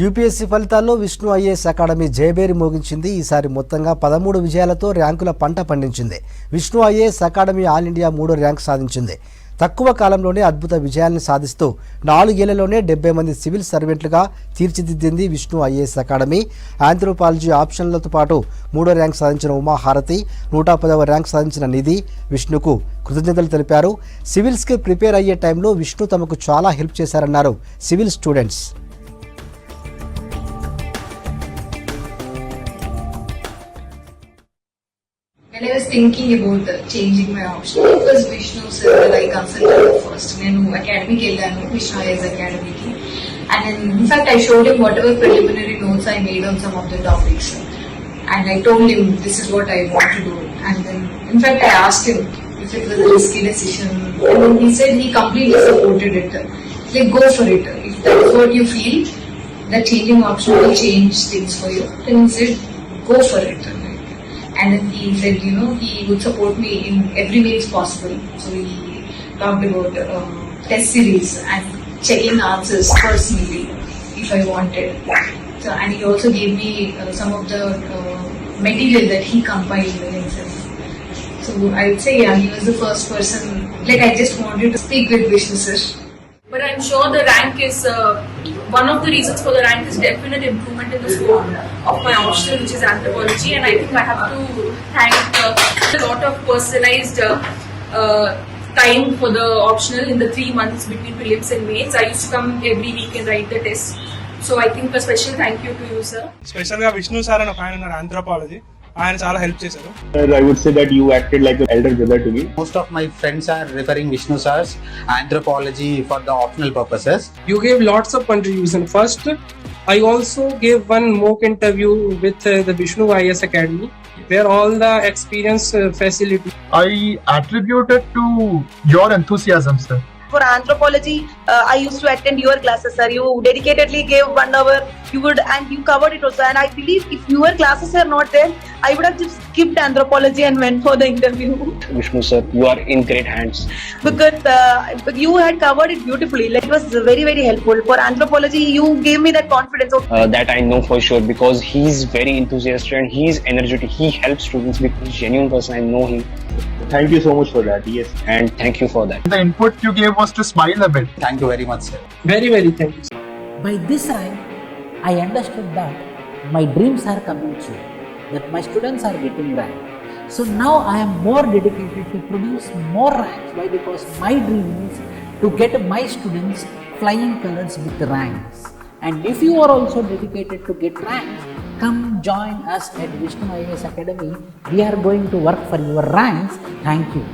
UPSC ఫలితాల్లో Vishnu IAS academy జయబేరి మోగించింది. ఈసారి మొత్తంగా 13 విజయాలతో ర్యాంకుల పంట పండించింది. Vishnu IAS academy all India 3వ ర్యాంక్ సాధించింది. తక్కువ కాలంలోనే అద్భుత విజయాలను సాధిస్తూ 4 ఏళ్లలోనే 70 మంది సివిల్ సర్వెంట్లుగా తీర్చిదిద్దింది విష్ణు ఐఏఎస్ అకాడమీ. ఆంథ్రోపాలజీ ఆప్షన్లతో పాటు 3వ ర్యాంక్ సాధించిన ఉమా హారతి, 110వ ర్యాంక్ సాధించిన నిధి విష్ణుకు కృతజ్ఞతలు తెలిపారు. సివిల్స్కి ప్రిపేర్ అయ్యే టైంలో విష్ణు తమకు చాలా హెల్ప్ చేశారన్నారు civil students. When I was thinking about changing my option, it was Vishnu sir that I consulted first. Nenu academy ki ellanu, Vishnu IAS Academy ki. And then, in fact, I showed him whatever preliminary notes I made on some of the topics. And I told him this is what I want to do. And then, in fact, I asked him if it was a risky decision. And then he said he completely supported it. Like, go for it. If that is what you feel, that changing option will change things for you. Then he said, go for it. And then he said, he would support me in every means possible. So we talked about test series and checking answers personally if I wanted. So, and he also gave me some of the material that he compiled himself. So I would say, he was the first person. Like, I just wanted to speak with Vishnu sir. But I'm sure the rank is, one of the reasons for the rank is definite improvement in the score of my optional, which is anthropology, and I think I have to thank a lot of personalized time for the optional in the 3 months between prelims and mains. I used to come every week and write the test. So I think a special thank you to you, sir. Special Vishnu sir and a anthropology. ఆయన చాలా help చేశారు. I would say that you acted like an elder brother to me. Most of my friends are referring Vishnu sir's anthropology for the optional purposes. You gave lots of contribution. First, I also gave one mock interview with the Vishnu IAS Academy, where all the experience facility. I attribute it to your enthusiasm, sir. For anthropology, I used to attend your classes, sir. You dedicatedly gave 1 hour. And you covered it also. And I believe if your classes are not there, I would have just skipped anthropology and went for the interview. Vishnu sir, you are in great hands. Because you had covered it beautifully. Like, it was very, very helpful. For anthropology, you gave me that confidence. That I know for sure because he's very enthusiastic and he's energetic. He helps students because he's a genuine person. I know him. Thank you so much for that. Yes, and thank you for that. The input you gave was to smile a bit. Thank you very much, sir. Very, very thank you. By this rank, I understood that my dreams are coming true, that my students are getting rank. So now I am more dedicated to produce more ranks. Why? Because my dream is to get my students flying colors with ranks. And if you are also dedicated to get ranks, come join us at Vishnu IAS Academy. We are going to work for your ranks. Thank you.